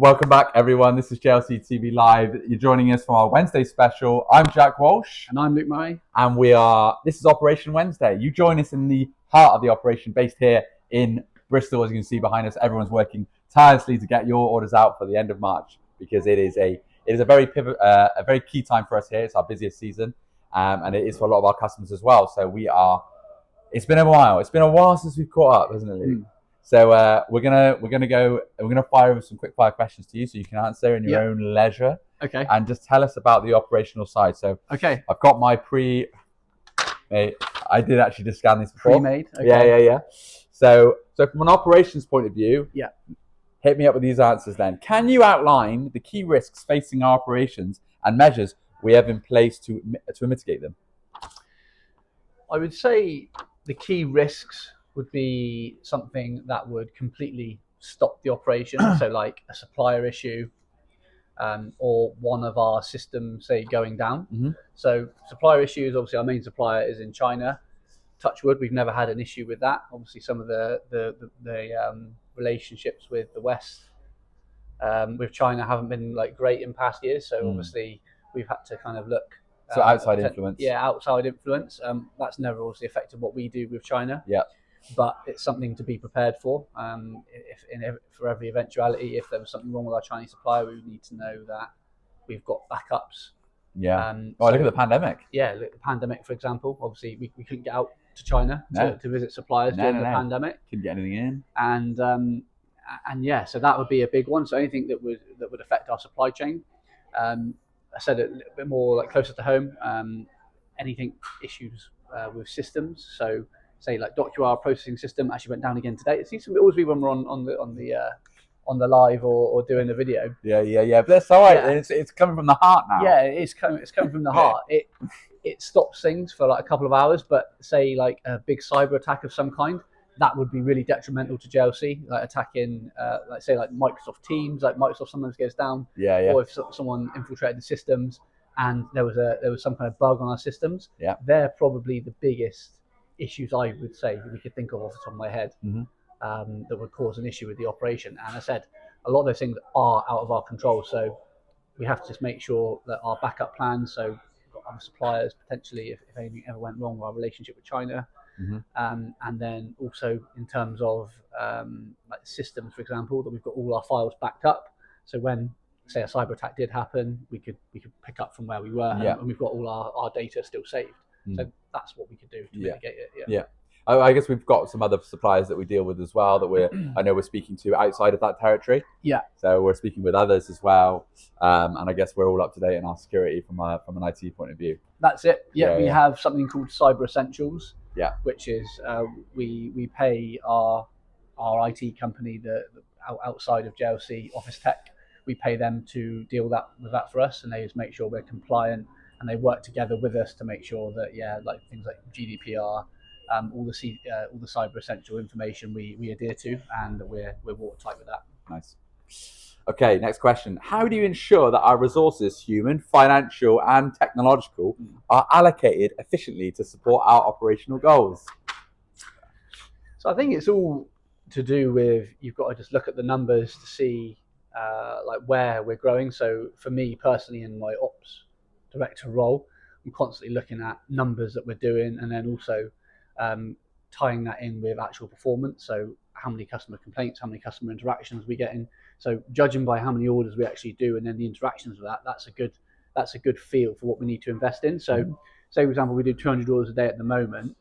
Welcome back, everyone. This is JLC TV Live. You're joining us for our Wednesday special. I'm Jack Walsh. And I'm Luke Murray. And this is Operation Wednesday. You join us in the heart of the operation based here in Bristol. As you can see behind us, everyone's working tirelessly to get your orders out for the end of March because it is a very very key time for us here. It's our busiest season, and it is for a lot of our customers as well. So it's been a while. It's been a while since we've caught up, hasn't it, Luke? So we're gonna fire with some quick fire questions to you, so you can answer in your own leisure. Okay. And just tell us about the operational side. So okay, I've got my I did actually just scan these before. Pre-made. Okay. Yeah. So from an operations point of view, yeah, hit me up with these answers then. Can you outline the key risks facing our operations and measures we have in place to mitigate them? I would say the key risks would be something that would completely stop the operation. So like a supplier issue, or one of our systems, say, going down. Mm-hmm. So supplier issues, obviously our main supplier is in China. Touch wood, we've never had an issue with that. Obviously some of the relationships with the West, with China haven't been like great in past years. So obviously we've had to kind of look. So outside influence. Yeah, outside influence. That's never obviously affected what we do with China. Yeah. But it's something to be prepared for. For every eventuality, if there was something wrong with our Chinese supplier, we would need to know that we've got backups. Yeah. Look at the pandemic. Yeah, look at the pandemic, for example. Obviously, we couldn't get out to China to visit suppliers during the pandemic. Couldn't get anything in. And yeah, so that would be a big one. So anything that would affect our supply chain. I said it a little bit more like closer to home. Anything issues with systems. So say like DocuWire processing system actually went down again today. It seems to always be when we're on the live or doing a video. Yeah. But that's all right. Yeah. It's coming from the heart now. Yeah, it's coming from the heart. It stops things for like a couple of hours, but say like a big cyber attack of some kind, that would be really detrimental to JLC. Like attacking, like say like Microsoft Teams, like Microsoft sometimes goes down. Yeah. Or if someone infiltrated the systems and there was some kind of bug on our systems. Yeah. They're probably the biggest issues I would say we could think of off the top of my head, that would cause an issue with the operation. And I said a lot of those things are out of our control, so we have to just make sure that our backup plans, so we've got other suppliers potentially if anything ever went wrong with our relationship with China, and then also in terms of like systems, for example, that we've got all our files backed up, so when say a cyber attack did happen, we could pick up from where we were, and we've got all our data still saved. So that's what we could do to mitigate it. Yeah. I guess we've got some other suppliers that we deal with as well that I know we're speaking to outside of that territory. Yeah. So we're speaking with others as well, and I guess we're all up to date in our security from an IT point of view. That's it. Yeah, we have something called Cyber Essentials. Yeah. Which is we pay our IT company outside of JLC Office Tech. We pay them to deal with that for us, and they just make sure we're compliant. And they work together with us to make sure that like things like GDPR, all the cyber essential information we adhere to, and we're watertight with that. Nice. Okay, next question. How do you ensure that our resources, human, financial, and technological, are allocated efficiently to support our operational goals? So I think it's all to do with you've got to just look at the numbers to see like where we're growing. So for me personally, in my ops director role, I'm constantly looking at numbers that we're doing, and then also tying that in with actual performance. So how many customer complaints, how many customer interactions we get in. So judging by how many orders we actually do and then the interactions with that's a good feel for what we need to invest in. So say for example we do 200 orders a day at the moment.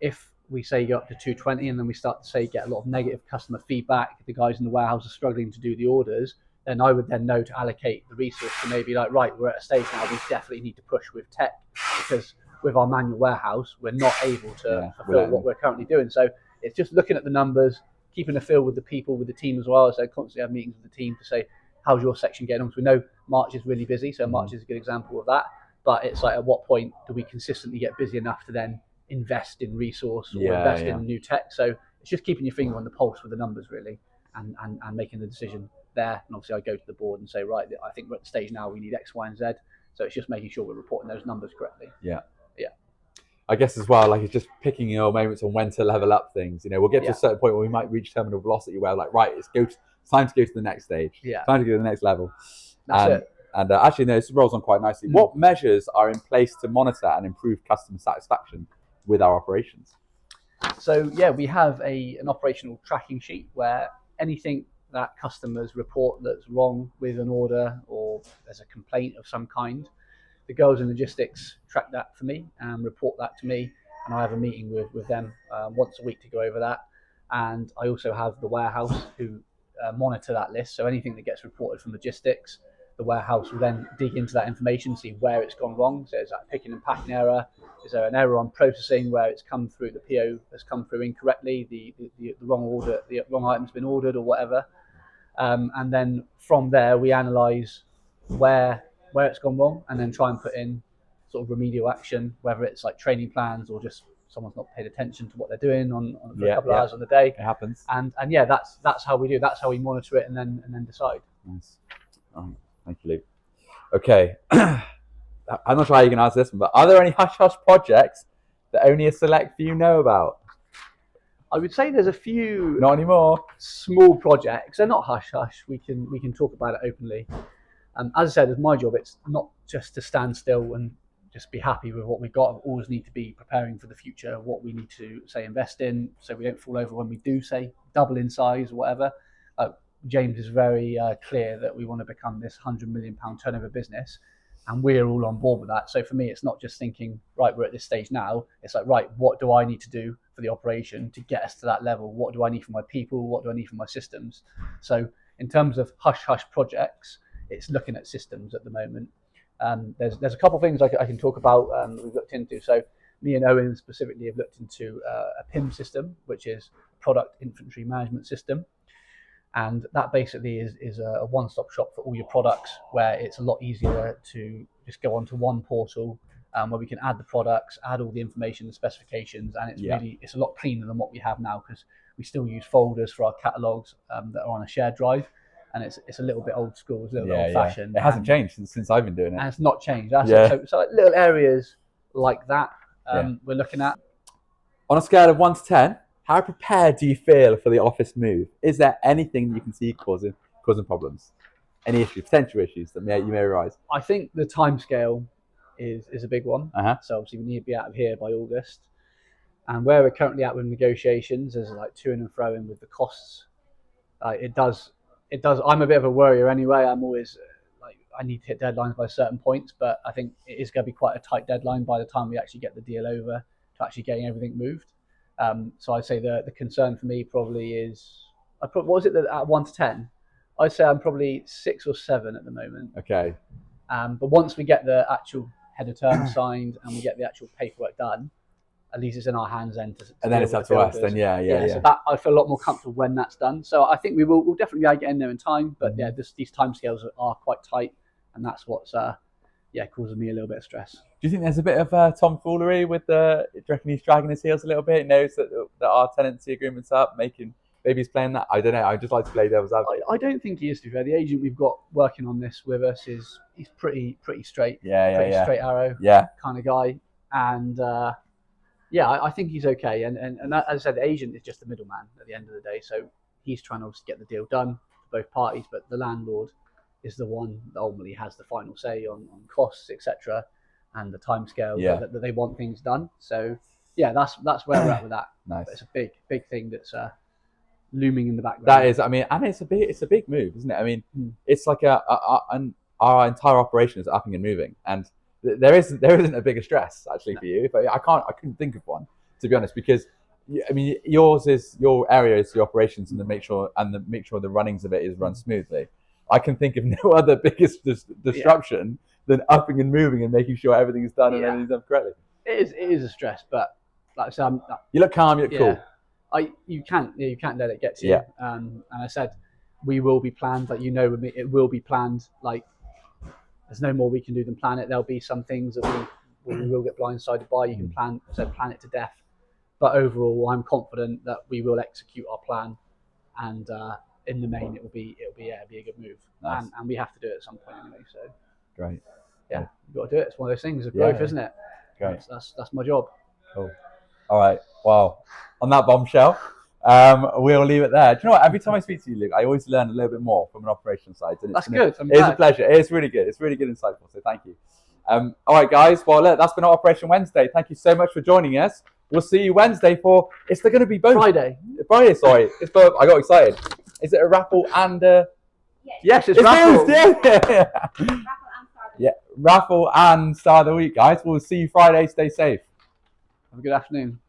If we say go up to 220 and then we start to say get a lot of negative customer feedback, the guys in the warehouse are struggling to do the orders, then I would then know to allocate the resource to maybe like, right, we're at a stage now, we definitely need to push with tech, because with our manual warehouse, we're not able to fulfill what we're currently doing. So it's just looking at the numbers, keeping a feel with the people, with the team as well. So constantly have meetings with the team to say, how's your section getting on? Because we know March is really busy, so March is a good example of that. But it's like, at what point do we consistently get busy enough to then invest in resource or invest in new tech? So it's just keeping your finger on the pulse with the numbers, really, and making the decision there. And obviously I go to the board and say, right, I think we're at the stage now we need X, Y, and Z. So it's just making sure we're reporting those numbers correctly. Yeah. I guess as well, like it's just picking your moments on when to level up things. We'll get to a certain point where we might reach terminal velocity where like, right, it's time to go to the next stage. Yeah. Time to go to the next level. That's it. And actually, no, this rolls on quite nicely. What measures are in place to monitor and improve customer satisfaction with our operations? So yeah, we have an operational tracking sheet where anything that customers report that's wrong with an order or there's a complaint of some kind, the girls in logistics track that for me and report that to me, and I have a meeting with them once a week to go over that. And I also have the warehouse who monitor that list. So anything that gets reported from logistics, the warehouse will then dig into that information, see where it's gone wrong. So is that picking and packing error? Is there an error on processing where it's come through, the PO has come through incorrectly, the wrong order, the wrong item's been ordered or whatever. And then from there, we analyse where it's gone wrong and then try and put in sort of remedial action, whether it's like training plans or just someone's not paid attention to what they're doing for a couple of hours on the day. It happens. And yeah, that's how we do. That's how we monitor it and then decide. Nice. All right. Thank you, Luke. Okay. I'm not sure how you can answer this one, but are there any hush-hush projects that only a select few know about? I would say there's a few. Not anymore. Small projects. They're not hush-hush. We can talk about it openly. As I said, it's my job. It's not just to stand still and just be happy with what we've got. We always need to be preparing for the future, what we need to, say, invest in, so we don't fall over when we do, say, double in size or whatever. James is very clear that we want to become this £100 million turnover business, and we're all on board with that. So for me, it's not just thinking, right, we're at this stage now. It's like, right, what do I need to do for the operation to get us to that level? What do I need from my people? What do I need from my systems? So in terms of hush-hush projects, it's looking at systems at the moment. There's a couple of things I can talk about that we've looked into. So me and Owen specifically have looked into a PIM system, which is Product Inventory Management System. And that basically is a one-stop shop for all your products, where it's a lot easier to just go onto one portal where we can add the products, add all the information, the specifications, and it's a lot cleaner than what we have now, because we still use folders for our catalogs that are on a shared drive, and it's a little bit old school, it's a little bit old-fashioned. It hasn't changed since I've been doing it. And it's not changed. So like little areas like that we're looking at. On a scale of 1 to 10, how prepared do you feel for the office move? Is there anything you can see causing problems? Any issues, potential issues that you may arise? I think the timescale is a big one. So obviously we need to be out of here by August. And where we're currently at with negotiations, there's like to and fro in with the costs. It does. I'm a bit of a worrier anyway. I'm always I need to hit deadlines by certain points, but I think it is going to be quite a tight deadline by the time we actually get the deal over to actually getting everything moved. So I'd say the concern for me probably is, what was it that at 1 to 10? I'd say I'm probably 6 or 7 at the moment. Okay. But once we get the actual head of terms signed and we get the actual paperwork done, at least it's in our hands then. And then it's up to us. Then yeah. So that I feel a lot more comfortable when that's done. So I think we'll definitely be able to get in there in time. But these timescales are quite tight, and that's what's causing me a little bit of stress. Do you think there's a bit of tomfoolery with do you reckon he's dragging his heels a little bit? He knows that our tenancy agreement's up, maybe he's playing that. I don't know. I just like to play devil's advocate. I don't think he is, to be fair. The agent we've got working on this with us he's pretty straight. Straight arrow. Kind of guy. And I think he's okay. And as I said, the agent is just the middleman at the end of the day. So he's trying to obviously get the deal done for both parties, but the landlord is the one that ultimately has the final say on costs, etc., and the timescale that they want things done. So that's where we're at with that. Nice. But it's a big thing that's looming in the background. That is, I mean, and it's a big move, isn't it? I mean, it's like our entire operation is upping and moving, and there isn't a bigger stress actually for you. But I couldn't think of one, to be honest, because I mean, your area is the operations and make sure the runnings of it is run smoothly. I can think of no other biggest disruption than upping and moving and making sure everything is done and everything's done correctly. It is a stress, but like I said, you look calm, you look cool. You can't let it get to you. And I said, we will be planned. Like, with me, it will be planned. Like, there's no more we can do than plan it. There'll be some things that we will get blindsided by. You can plan it to death, but overall, I'm confident that we will execute our plan, and in the main, it'll be a good move. Nice. And we have to do it at some point anyway. So great. Yeah, you've got to do it. It's one of those things of growth, isn't it? Great. That's my job. Cool. All right. Wow. On that bombshell, We'll leave it there. Do you know what? Every time I speak to you, Luke, I always learn a little bit more from an operations side. And That's good. It is a pleasure. It's really good. It's really good, insightful. So thank you. All right, guys. Well, look, that's been Operation Wednesday. Thank you so much for joining us. We'll see you Wednesday for. It's going to be both. Friday. Sorry. It's both. I got excited. Is it a raffle and? Yes, it's raffle. Both, yeah, raffle and Star of the Week, guys. We'll see you Friday. Stay safe. Have a good afternoon.